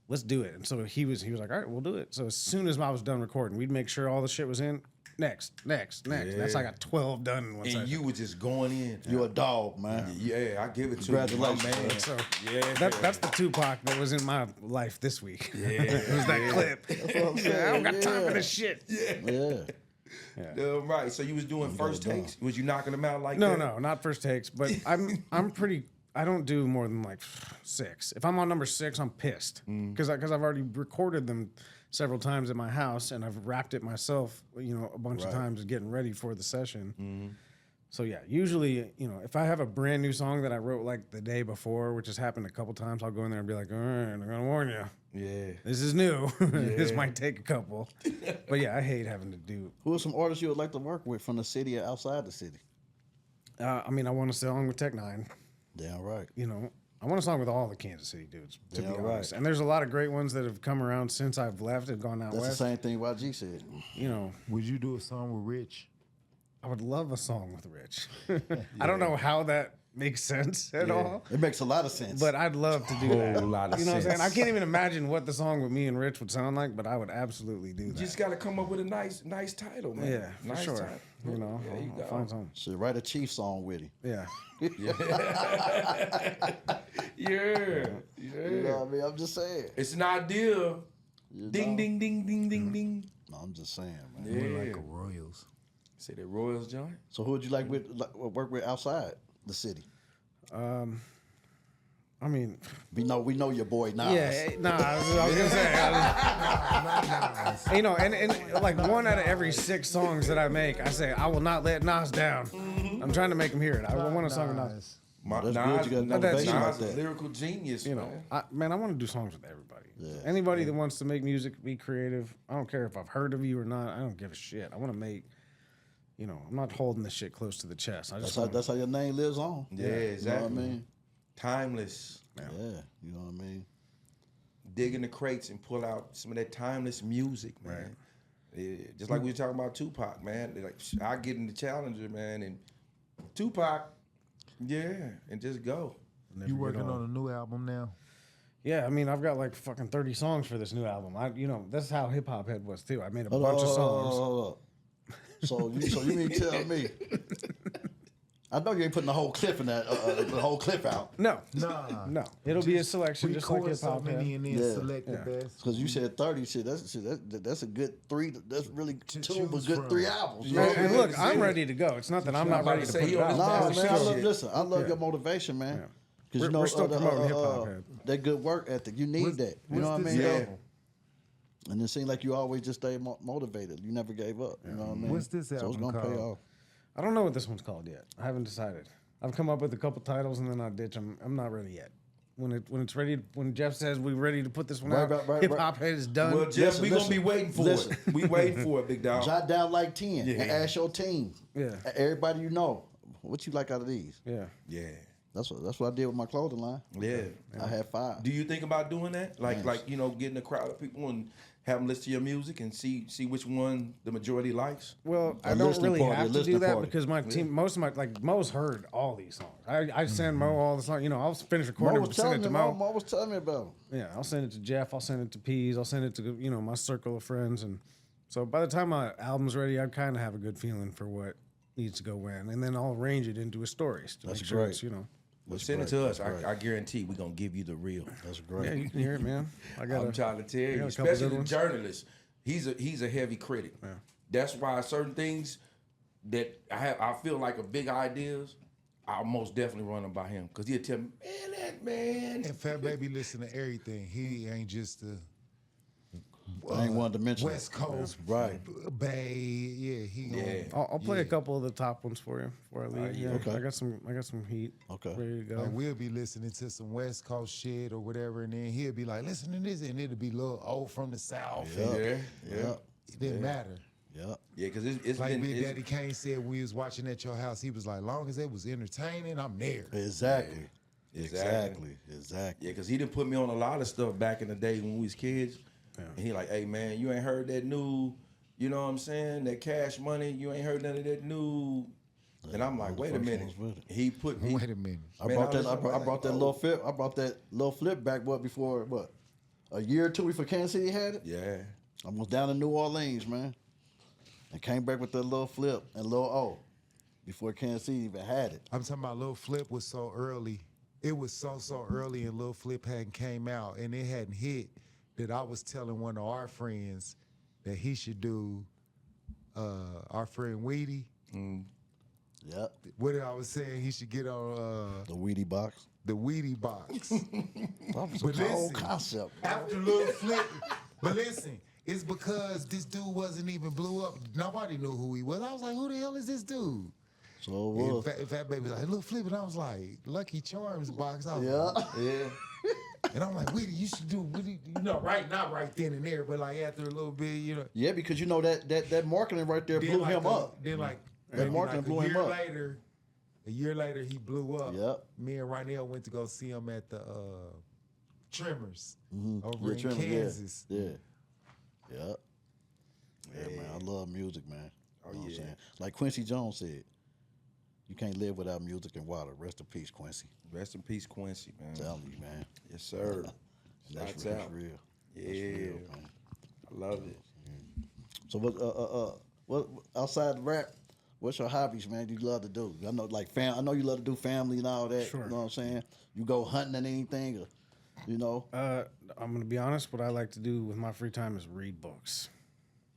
Let's do it. And so he was like, all right, we'll do it. So as soon as I was done recording, we'd make sure all the shit was in. Next. That's how I got 12 done in one And session. you were just going in. You're a dog, man. Yeah, I give it to you, my Congratulations, man. So Yeah. that's the Tupac that was in my life this week. Yeah. It was that clip. What I'm saying. I don't got time Yeah. for this shit. Yeah. Right. So you was doing first done. takes? Was you knocking them out like No, that? no, not first takes. But I'm pretty. I don't do more than like 6. If I'm on number 6, I'm pissed because I've already recorded them several times at my house and I've wrapped it myself, a bunch of times getting ready for the session. So yeah, usually, if I have a brand new song that I wrote like the day before, which has happened a couple times, I'll go in there and be like, all right, I'm gonna warn you. Yeah. This is new. This might take a couple. But yeah, I hate having to do. Who are some artists you would like to work with from the city or outside the city? I want to song with Tech 9. Damn right. I want a song with all the Kansas City dudes, to be Damn honest. right. And there's a lot of great ones that have come around since I've left and gone out That's west. the same thing YG said. Would you do a song with Rich? I would love a song with Rich. I don't know how that makes sense at all, It makes a lot of sense. but I'd love to do that. Whole lot of You know what I'm saying? sense. I can't even imagine what the song with me and Rich would sound like, but I would absolutely do that. You just got to come up with a nice title, man. Yeah, for nice sure. title. You know, There you I'll go. find something. Should write a Chief song with him. Yeah. Yeah. You know what I mean? I'm just saying. It's an idea. You Ding, know? ding, ding, ding, ding, ding. No, I'm just saying, man. Yeah. Like a Royals. Say that Royals joint. So who would you like work with outside the city? I mean, We know your boy Nas. I was gonna say, and like 1 out of every 6 songs that I make, I say I will not let Nas down. I'm trying to make him hear it. I want a song with Nas. That's good. You got That's- motivation like Nas, that. lyrical genius, I want to do songs with everybody. Yeah. Anybody that wants to make music, be creative. I don't care if I've heard of you or not. I don't give a shit. I want to make. I'm not holding this shit close to the chest. I just That's how your name lives on. Yeah, exactly. You know what I mean? Timeless. Yeah. You know what I mean? Dig in the crates and pull out some of that timeless music, man. Yeah, just like we were talking about Tupac, man. Like I get in the Challenger, man, and Tupac, and just go. You working on a new album now? Yeah, I mean, I've got like fucking 30 songs for this new album. That's how Hip Hop Head was too. I made a Hold bunch on, of songs. hold on. So you mean tell me? I know you ain't putting the whole clip in that the whole clip out No, Nah. no, it'll be a selection just like Record Hip so Hop many Head. and then Yeah. select the best. because you said 30. Shit, that's a good 3. That's really To 2 choose but good from. 3 albums. You Yeah. know? And look, I'm ready to go. It's not that I'm not about ready to to say, put he it on his out. No, Bullshit man, I love shit. listen. I love your motivation, man. Yeah. Because We're still promoting Hip Hop Head. that good work ethic. You need that. You know what I this mean? album? And it seemed like you always just stayed motivated. You never gave up. You know what I mean? What's this So it's album gonna pay called? off. I don't know what this one's called yet. I haven't decided. I've come up with a couple titles and then I ditch them. I'm not ready yet. When it's ready, when Jeff says we're ready to put this one out, Right. Hip Hop Head is done. Well, Jeff, Listen, we gonna listen, be waiting for listen. it. We waiting for it, big dog. Jot down like 10 Yeah. and ask your team. Yeah. Everybody you know, what you like out of these? Yeah. Yeah, That's what I did with my clothing line. yeah. I had 5. Do you think about doing that? Like getting a crowd of people and have them listen to your music and see which one the majority likes? Well, I A don't listening really party, a have to do listening that party. because my team, most of my, like Mo's heard all these songs. I send Mo all the songs. I'll finish recording Mo it, was send telling it to me. Mo. Mo was telling me about it. Yeah, I'll send it to Jeff. I'll send it to Pease. I'll send it to my circle of friends, and so by the time my album's ready, I kind of have a good feeling for what needs to go when, and then I'll arrange it into a story to That's make sure great. it's Well, send it to us. I guarantee we're gonna give you the real. That's great. Yeah, you can hear it, man. I got I'm trying to tell I you, got a couple especially good the ones. journalist. He's a heavy critic. Yeah. That's why certain things that I feel like are big ideas, I'll most definitely run them by him because he'll tell me, man. And Fat Baby listen to everything. He ain't just a I ain't wanted to mention West it. Coast Right. Bay. Yeah, he Yeah. I'll play a couple of the top ones for you before I leave. Yeah, Okay. I got some heat. Okay. ready to go. Like we'll be listening to some West Coast shit or whatever, and then he'll be like, "Listen to this," and it'll be little old from the South. Yeah. Yeah. It didn't matter. Yeah. Yeah, because it's Like been Big it's- Daddy Kane said, we was watching at your house. He was like, "Long as it was entertaining, I'm there." Exactly. Exactly. Exactly. Yeah, because he done put me on a lot of stuff back in the day when we was kids. And he like, hey man, you ain't heard that new You know what I'm saying? That Cash Money, you ain't heard none of that new. And I'm like, wait a minute. He put me. Wait a minute. I Man, brought that. I was I like, brought that oh. little flip. I brought that little flip back. What before what? A year or two before Kansas City had it. Yeah. I was down in New Orleans, man, and came back with that little flip and little O before Kansas City even had it. I'm talking about Lil Flip was so early. It was so early, and Lil Flip hadn't came out, and it hadn't hit that I was telling one of our friends that he should do. Our friend Weedy. Yep. What I was saying, he should get on The Weedy box. the Weedy box. That was But a whole listen, concept. After Lil Flip, but listen, it's because this dude wasn't even blew up. Nobody knew who he was. I was like, who the hell is this dude? So it And was. Fat Baby was like, Lil Flip, and I was like, Lucky Charms box. I was Yeah. like, Yeah. and I'm like, Weedy, you should do, Weedy, right, not right then and there, but like after a little bit, Yeah, because you know that marketing right there Then blew like him up. Then like, That maybe marketing like blew him up. A year later, he blew up. Yep. Me and Rynell went to go see him at the Tremors Mm-hmm. over in Kansas. Yeah. Yep. Yeah, man. I love music, man. You know what I'm saying? Like Quincy Jones said, you can't live without music and water. Rest in peace, Quincy. Rest in peace, Quincy, man. I'm telling you, man. Yes, sir. That's Shouts real. out. That's real. Yeah. That's real, man. I love it. So what outside the rap, what's your hobbies, man? You love to do? I know, like I know you love to do family and all that. Sure. You know what I'm saying? You go hunting and anything, or, you know? I'm gonna be honest. What I like to do with my free time is read books.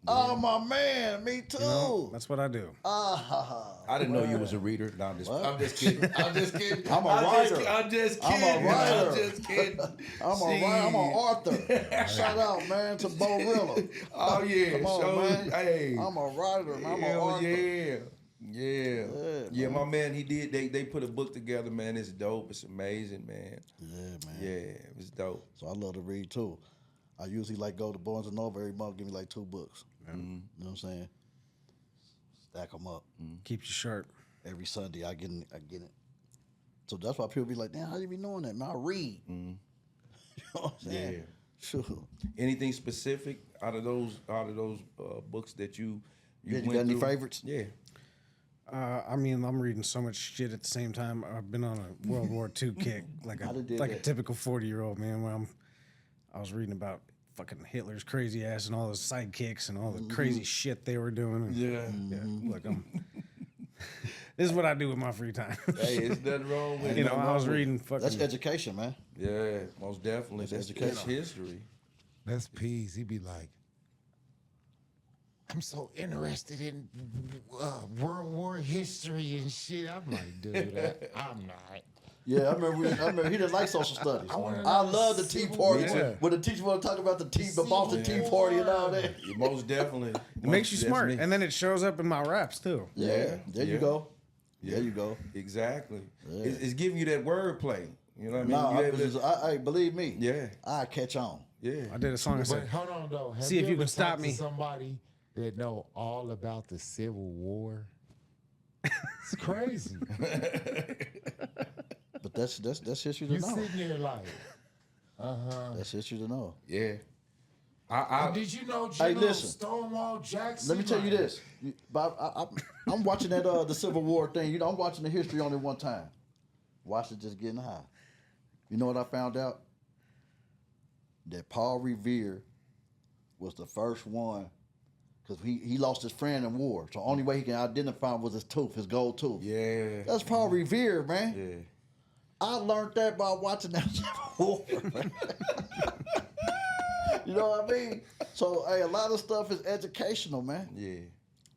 Oh my man, me too. You know, that's what I do. I didn't know you was a reader. No, I'm just kidding. I'm just kidding. I'm a writer. I'm just I'm a kidding. writer. I'm just kidding. I'm a writer. I'm an author. Shout out, man, to Bo Rilla. Oh yeah. Come on, Show man. it. Hey. I'm a writer. And I'm an Hell author. Yeah, my man, he did. They put a book together, man. It's dope. It's amazing, man. Yeah, man. Yeah, it's dope. So I love to read too. I usually like go to Barnes and Noble every month, give me like 2 books. You know what I'm saying? Stack them up. Keeps you sharp. Every Sunday I get it. So that's why people be like, damn, how you be knowing that? Man, I read. You know what I'm saying? Yeah. Sure. Anything specific out of those books that you You went got any through? favorites? Yeah. I mean, I'm reading so much shit at the same time. I've been on a World War II kick, like I done did a that. typical 40-year-old man. Where I was reading about fucking Hitler's crazy ass and all his sidekicks and all the crazy shit they were doing. And, yeah. Look, this is what I do with my free time. Hey, it's nothing wrong with it. You know, I was reading fucking. That's education, man. Yeah, most definitely. That's history. That's peace. He'd be like, I'm so interested in World War history and shit. I'm like, dude, I'm not. Yeah, I remember he didn't like social studies. wanna I know love the the Tea Civil Party War. when the teacher want to talk about the Boston Tea Party and all that. Yeah, most definitely. It makes you smart, and then it shows up in my raps too. Yeah, there you Yeah. go. There you go. Exactly. It's giving you that wordplay. You know what I mean? No, You have to- I believe me. Yeah. I catch on. yeah. I did a song. I But said, hold on though. Have See if you ever can stop talked to me. somebody that know all about the Civil War. It's crazy. But that's history to You know. sitting there like, That's history to know. Yeah. I did you know Hey, General listen. Stonewall Jackson? Let me tell you Like, this. I'm watching that the Civil War thing. You know, I'm watching the history on it one time. Watched it just getting high. You know what I found out? That Paul Revere was the first one, because he lost his friend in war. So the only way he can identify him was his tooth, his gold tooth. yeah. That's Paul Revere, man. Yeah. I learned that by watching that Civil War. Man. You know what I mean? So, hey, a lot of stuff is educational, man. Yeah.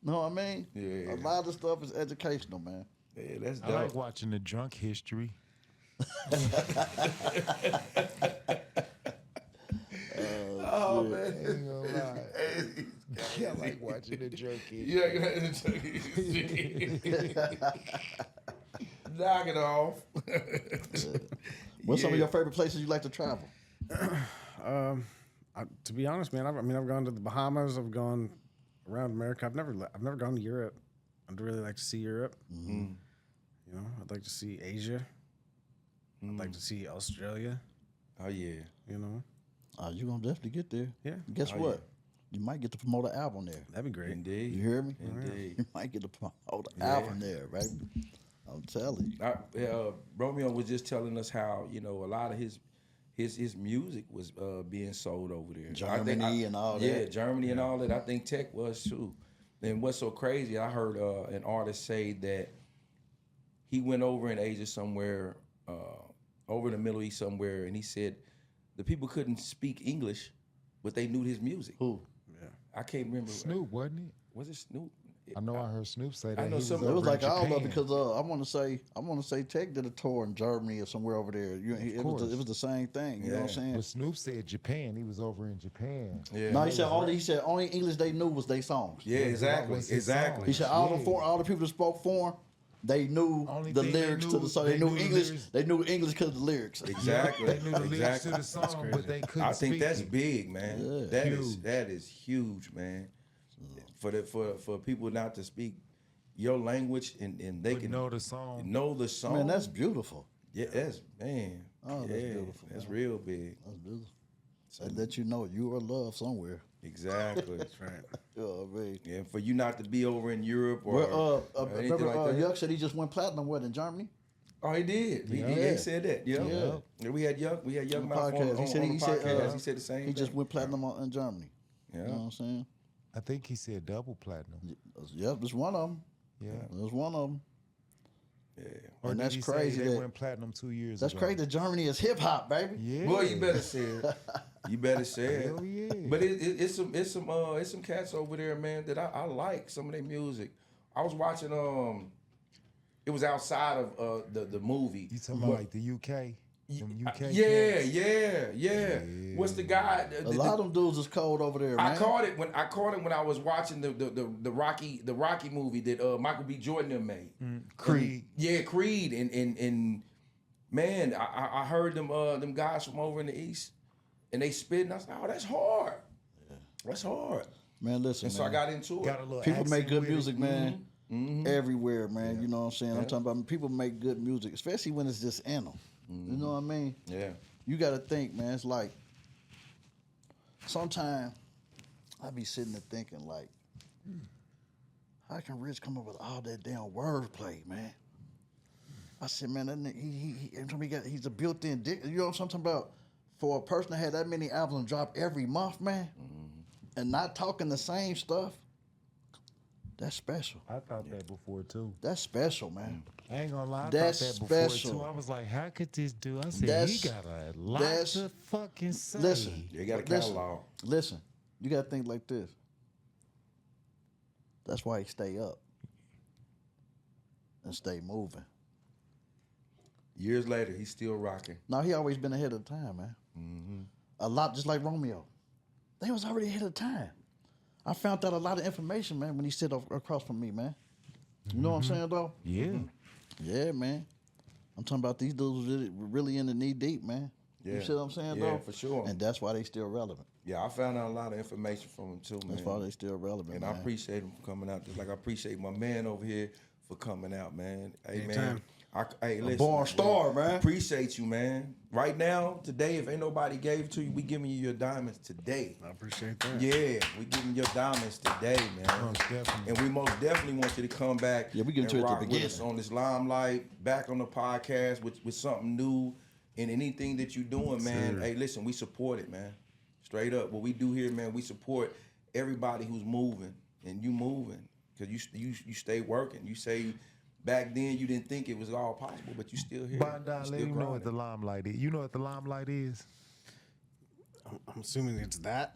Know what I mean? Yeah. A lot of stuff is educational, man. Yeah, that's I dope. like watching the drunk history. Oh man. Ain't gonna lie. I like watching the drunk history. Knock it off. What's some of your favorite places you like to travel? to be honest, man, I've gone to the Bahamas. I've gone around America. I've never gone to Europe. I'd really like to see Europe. You know, I'd like to see Asia. I'd like to see Australia. Oh yeah. You know, You're going to definitely get there. Yeah. Guess what? You might get to promote an album there. That'd be great. Indeed. You hear me? Indeed. You might get to promote an album there, right? I'm telling you. Romeo was just telling us how a lot of his music was being sold over there. Germany and all that. Yeah, Germany and all that. I think Tech was too. And what's so crazy, I heard an artist say that he went over in Asia somewhere, over in the Middle East somewhere, and he said the people couldn't speak English, but they knew his music. Who? Yeah. I can't remember. Snoop, wasn't it? Was it Snoop? I know I heard Snoop say that. I know he some- was It was over in like all of Japan. because I want to say Tech did a tour in Germany or somewhere over there. It was the same thing. You know what I'm saying? But Snoop said Japan. He was over in Japan. Yeah. No, he said only English they knew was their songs. Yeah, exactly. was his Exactly. He said all the people that spoke foreign, they knew Only the thing they lyrics to knew- the song. they They knew knew the English. lyrics. They knew English because of the lyrics. Exactly. They knew the lyrics exactly. to the song, but they couldn't I think speak that's it. big, man. Yeah. That is huge, man. For people not to speak your language and they But can know the song. know the song. Man, that's beautiful. yeah, that's man. Oh, that's yeah, beautiful, That's man. real big. That's beautiful. That let you know you are loved somewhere. Exactly. That's right. You know what I mean? Yeah, for you not to be over in Europe or Well, anything remember like that. Yuck said he just went platinum in Germany? Oh, he did. He Yeah. said that. Yeah. Yeah. We had Yuck. We had Yuck On Mouth the on podcast. the He said podcast. He said the same He thing. just went platinum in Germany. Yeah. You know what I'm saying? I think he said double platinum. Yep, there's one of them. Yeah. There's one of them. Yeah. Or And did that's he say crazy They that- went platinum 2 years That's ago. crazy that Germany is hip hop, baby. Yeah. Boy, you better say it. You better say it. Hell yeah. But it's some cats over there, man, that I like some of their music. I was watching it was outside of the movie. You talking about like the UK? Them UK Yeah, cats? yeah. What's the guy? A lot of them dudes is cold over there, man. I caught it when I was watching the Rocky movie that Michael B. Jordan them made. Creed. Yeah, Creed and man, I heard them guys from over in the East and they spit and I was like, oh, that's hard. That's hard. Man, listen, And so I man. got into it. Got a little People make accent good with it. music, man. Everywhere, man. You know what I'm saying? I'm talking about people make good music, especially when it's just in them. You know what I mean? Yeah. You got to think, man. It's like sometimes I be sitting there thinking, like, how can Rich come up with all that damn wordplay, man? I said, man, that nigga, he's a built-in dick. You know what I'm talking about? For a person to have that many albums drop every month, man, and not talking the same stuff, that's special. I thought that before too. That's special, man. I ain't gonna lie, I That's thought that before special. too. I was like, how could this dude? I said, That's- he got a lot that's- to fucking say. Listen, They got a listen, catalog. listen. You got to think like this. That's why he stay up and stay moving. Years later, he's still rocking. Now he always been ahead of the time, man. A lot, just like Romeo. They was already ahead of the time. I found out a lot of information, man, when he sit across from me, man. You know what I'm saying, though? Yeah. Yeah, man. I'm talking about these dudes really in the knee deep, man. Yeah. You see what I'm saying, Yeah, though? for sure. And that's why they still relevant. Yeah, I found out a lot of information from him too, man. That's why they still relevant, And man. I appreciate him for coming out. Just like I appreciate my man over here for coming out, man. Hey, Anytime. man. Hey, listen. born star, man. Appreciate you, man. Right now, today, if ain't nobody gave it to you, we giving you your diamonds today. I appreciate that. Yeah, we giving your diamonds today, man. Most definitely. And we most definitely want you to come back Yeah, we give it to you and at the rock with us beginning. on this limelight, back on the podcast with something new and anything that you're doing, man. Hey, listen, we support it, man. Straight up. What we do here, man, we support everybody who's moving and you moving because you stay working. You say back then you didn't think it was all possible, but you still here. Bondi, You let still him know what grinding. the limelight is. You know what the limelight is? I'm assuming it's that.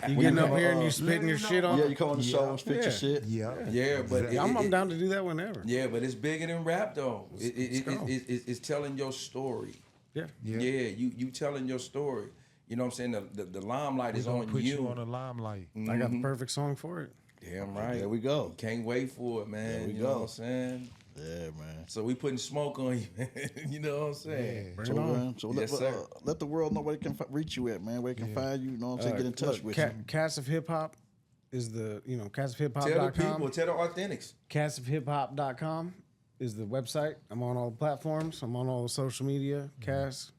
You getting up here and you spitting your shit on? Yeah, you come on the show and spit Yeah. your shit. Yeah. Yeah, but I'm down to do that whenever. yeah, but it's bigger than rap though. It's telling your story. Yeah. Yeah, you telling your story. You know what I'm saying? The limelight We is gonna on put you. you on the limelight. I got the perfect song for it. Damn right. There we go. Can't wait for it, man. There we you know go. what I'm saying? Yeah, man. So we putting smoke on you, man. You know what I'm saying? Bring So, it on. man, so Yes, sir. let the world know where they can reach you at, man. Where they can find you. You know what I'm saying? Get in touch with you. Cast of Hip Hop is the, Tell the castofhiphop.com. people, tell the authentics. Castofhiphop.com is the website. I'm on all the platforms. I'm on all the social media. Cast.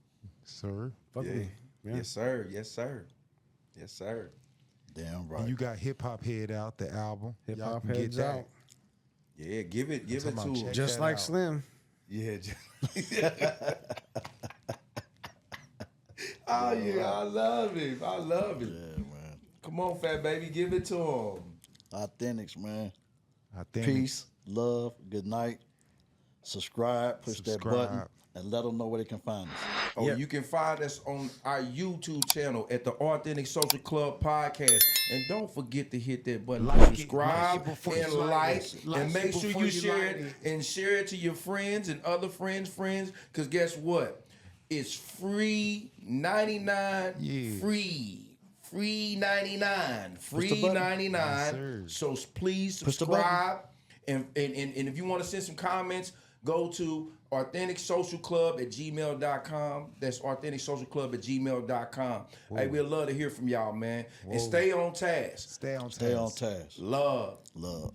Sir. Fuck me. Yeah. Yes, sir. Yes, sir. Yes, sir. Damn right. And you got Hip Hop Head out, the album. Hip Y'all hop can get heads that. out. Yeah, give it talking about to check him. Just that like out. Slim. Yeah. Oh yeah, I love it. I love it. Yeah, man. Come on, fat baby, give it to him. Authentics, man. I think Peace, love, good night. Subscribe, push that button, Subscribe. and let them know where they can find us. Oh, Yeah. you can find us on our YouTube channel at the Authentic Social Club Podcast. And don't forget to hit that button, Like it, subscribe, like it before you and like like, it. Like and it make sure before you you share like it and share it to your friends and other friends' because guess what? It's free 99, Yeah. free 99, free the button. 99. Yes, sir. So please Push the button. subscribe. And if you want to send some comments, go to AuthenticSocialClub@gmail.com. That's AuthenticSocialClub@gmail.com. Hey, we'd love to hear from y'all, man. And stay on task. stay on Stay on task. task. Love. Love.